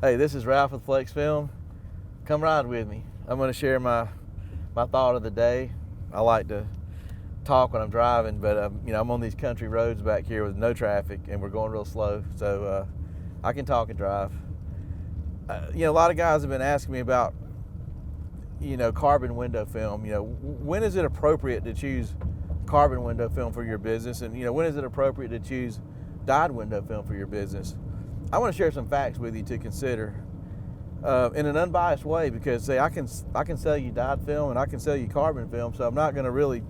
Hey, this is Ralph with Flexfilm. Come ride with me. I'm going to share my thought of the day. I like to talk when I'm driving, but I'm on these country roads back here with no traffic, and we're going real slow, so I can talk and drive. A lot of guys have been asking me about carbon window film. When is it appropriate to choose carbon window film for your business, and when is it appropriate to choose dyed window film for your business? I want to share some facts with you to consider in an unbiased way, because I can sell you dyed film and I can sell you carbon film, so I'm not going to really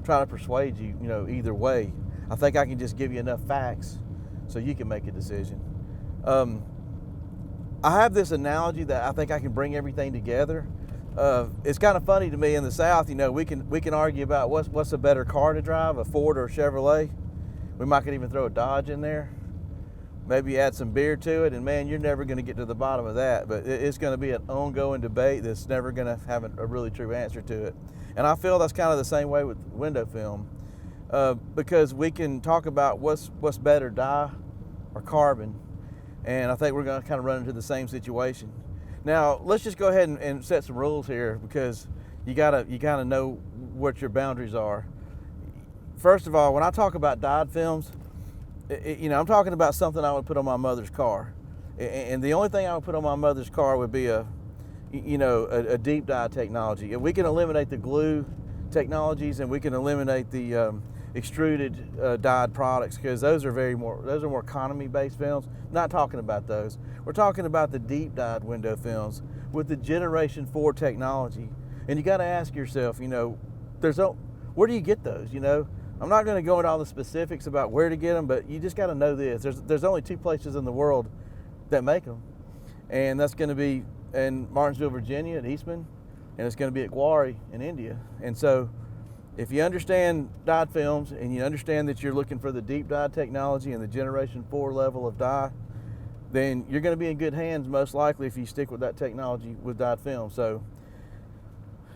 try to persuade you, either way. I think I can just give you enough facts so you can make a decision. I have this analogy that I think I can bring everything together. It's kind of funny to me in the South. We can argue about what's a better car to drive, a Ford or a Chevrolet. We might could even throw a Dodge in there. Maybe add some beer to it, and man, you're never going to get to the bottom of that. But it's going to be an ongoing debate that's never going to have a really true answer to it. And I feel that's kind of the same way with window film, because we can talk about what's better, dye or carbon, and I think we're going to kind of run into the same situation. Now, let's just go ahead and set some rules here, because you gotta know what your boundaries are. First of all, when I talk about dyed films, I'm talking about something I would put on my mother's car, and the only thing I would put on my mother's car would be a deep dye technology. And we can eliminate the glue technologies, and we can eliminate the extruded dyed products, because those are more economy-based films. Not talking about those. We're talking about the deep dyed window films with the Generation 4 technology. And you got to ask yourself, where do you get those? I'm not going to go into all the specifics about where to get them, but you just got to know this. There's only two places in the world that make them, and that's going to be in Martinsville, Virginia, at Eastman, and it's going to be at Gwari in India. And so, if you understand dyed films and you understand that you're looking for the deep dye technology and the Generation 4 level of dye, then you're going to be in good hands most likely if you stick with that technology with dyed film. So,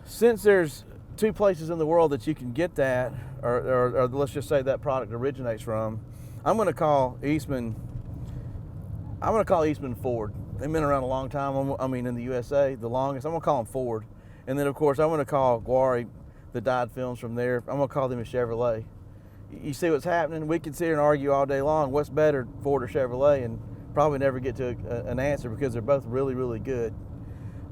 since there's two places in the world that you can get that, or let's just say that product originates from, I'm going to call Eastman Ford. They've been around a long time. In the USA, the longest. I'm going to call them Ford. And then, of course, I'm going to call Gwari, the dyed films from there, I'm going to call them a Chevrolet. You see what's happening? We can sit here and argue all day long what's better, Ford or Chevrolet, and probably never get to an answer, because they're both really, really good.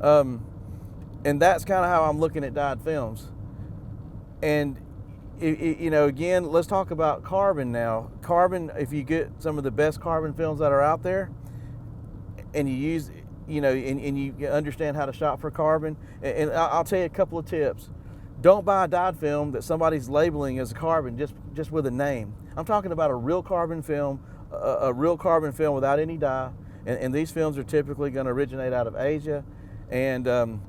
And that's kind of how I'm looking at dyed films. And again, let's talk about carbon now. Carbon, if you get some of the best carbon films that are out there, and you use, and you understand how to shop for carbon, and I'll tell you a couple of tips. Don't buy a dyed film that somebody's labeling as carbon just with a name. I'm talking about a real carbon film, a real carbon film without any dye. And these films are typically going to originate out of Asia, and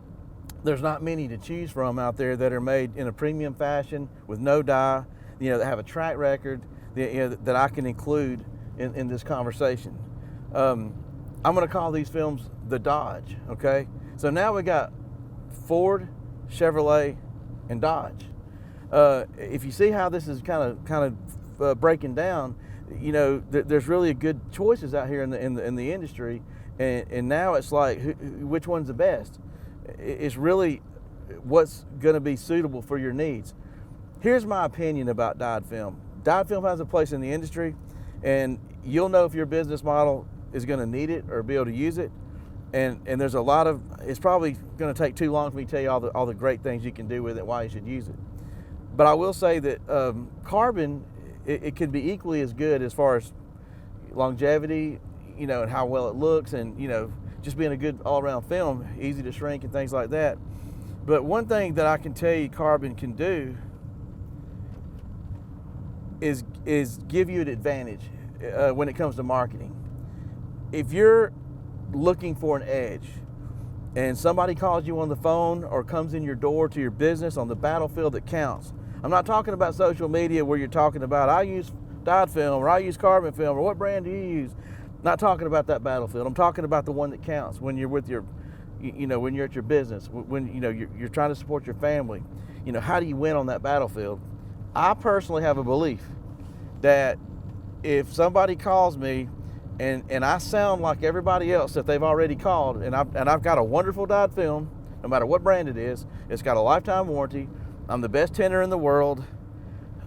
there's not many to choose from out there that are made in a premium fashion with no dye, that have a track record that I can include in this conversation. I'm going to call these films the Dodge. Okay, so now we got Ford, Chevrolet, and Dodge. If you see how this is kind of breaking down, there's really good choices out here in the industry, and now it's like which one's the best. It's really what's going to be suitable for your needs. Here's my opinion about dyed film. Dyed film has a place in the industry, and you'll know if your business model is going to need it or be able to use it. And there's a lot of, it's probably going to take too long for me to tell you all the great things you can do with it, why you should use it. But I will say that carbon, it can be equally as good as far as longevity, and how well it looks, and just being a good all-around film, easy to shrink and things like that. But one thing that I can tell you carbon can do is give you an advantage when it comes to marketing. If you're looking for an edge and somebody calls you on the phone or comes in your door to your business on the battlefield that counts, I'm not talking about social media where you're talking about I use dyed film or I use carbon film or what brand do you use. Not talking about that battlefield. I'm talking about the one that counts when you're with your, when you're at your business, when you're trying to support your family. How do you win on that battlefield? I personally have a belief that if somebody calls me and I sound like everybody else that they've already called, and I've got a wonderful dyed film, no matter what brand it is. It's got a lifetime warranty. I'm the best tinter in the world.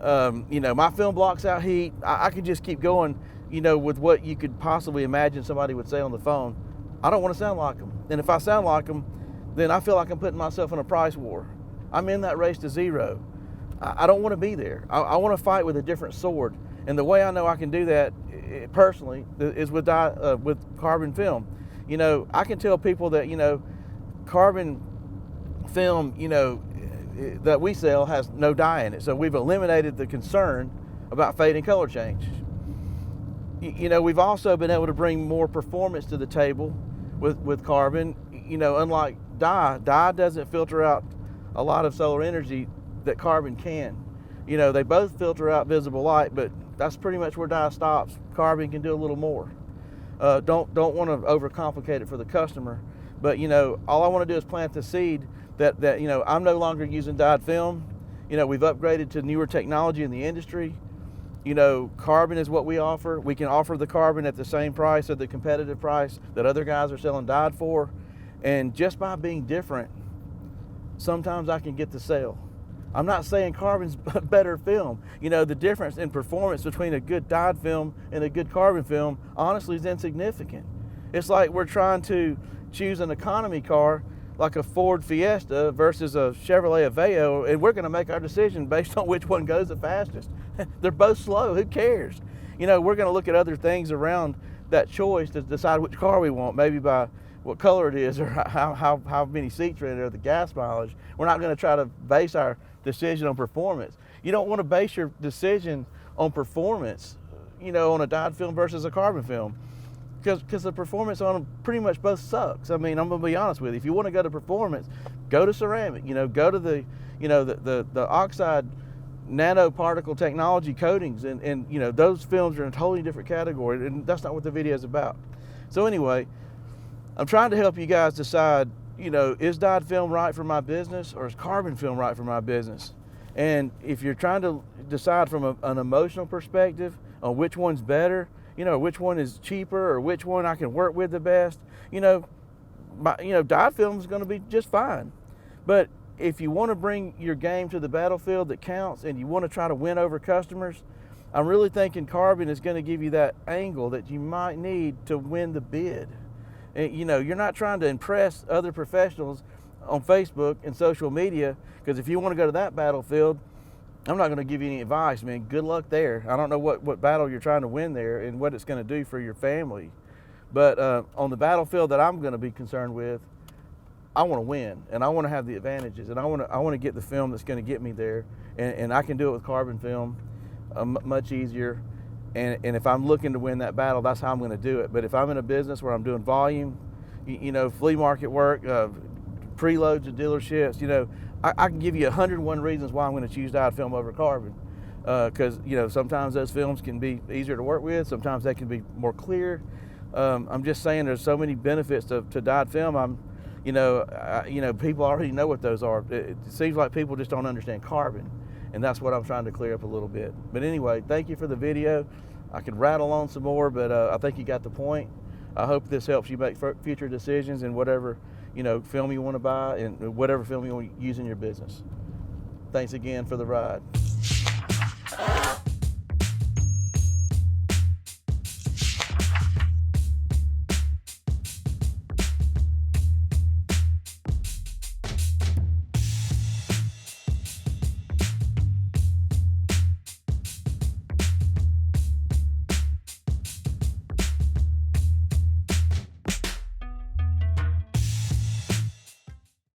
You know, my film blocks out heat. I could just keep going, you know, with what you could possibly imagine somebody would say on the phone. I don't want to sound like them. And if I sound like them, then I feel like I'm putting myself in a price war. I'm in that race to zero. I don't want to be there. I want to fight with a different sword. And the way I know I can do that personally is with carbon film. You know, I can tell people that, you know, carbon film, you know, that we sell has no dye in it. So we've eliminated the concern about fade and color change. You know, we've also been able to bring more performance to the table with carbon. You know, unlike dye doesn't filter out a lot of solar energy that carbon can. You know, they both filter out visible light, but that's pretty much where dye stops. Carbon can do a little more. Don't want to overcomplicate it for the customer, but you know, all I want to do is plant the seed that you know, I'm no longer using dyed film. You know, we've upgraded to newer technology in the industry. You know, carbon is what we offer. We can offer the carbon at the same price, at the competitive price that other guys are selling dyed for. And just by being different, sometimes I can get the sale. I'm not saying carbon's better film. You know, the difference in performance between a good dyed film and a good carbon film, honestly, is insignificant. It's like we're trying to choose an economy car like a Ford Fiesta versus a Chevrolet Aveo, and we're going to make our decision based on which one goes the fastest. They're both slow. Who cares? You know, we're going to look at other things around that choice to decide which car we want, maybe by what color it is or how many seats are in it or the gas mileage. We're not going to try to base our decision on performance. You don't want to base your decision on performance, you know, on a dyed film versus a carbon film, because the performance on them pretty much both sucks. I mean, I'm going to be honest with you. If you want to go to performance, go to ceramic. You know, go to the, you know, the oxide nanoparticle technology coatings, and you know, those films are in a totally different category, and that's not what the video is about. So anyway, I'm trying to help you guys decide, you know, is dyed film right for my business or is carbon film right for my business? And if you're trying to decide from an emotional perspective on which one's better, you know, which one is cheaper or which one I can work with the best, you know, dyed film is going to be just fine. But if you want to bring your game to the battlefield that counts and you want to try to win over customers, I'm really thinking carbon is going to give you that angle that you might need to win the bid. And, you know, you're not trying to impress other professionals on Facebook and social media, because if you want to go to that battlefield, I'm not going to give you any advice, man. Good luck there. I don't know what battle you're trying to win there and what it's going to do for your family. But on the battlefield that I'm going to be concerned with, I want to win, and I want to have the advantages, and I want to get the film that's going to get me there, and I can do it with carbon film much easier. And if I'm looking to win that battle, that's how I'm going to do it. But if I'm in a business where I'm doing volume, you know, flea market work, preloads at dealerships, you know, I can give you 101 reasons why I'm going to choose dyed film over carbon. Because, you know, sometimes those films can be easier to work with. Sometimes they can be more clear. I'm just saying there's so many benefits to dyed film. You know, people already know what those are. It seems like people just don't understand carbon. And that's what I'm trying to clear up a little bit. But anyway, thank you for the video. I could rattle on some more, but I think you got the point. I hope this helps you make future decisions in whatever, you know, film you want to buy and whatever film you want to use in your business. Thanks again for the ride.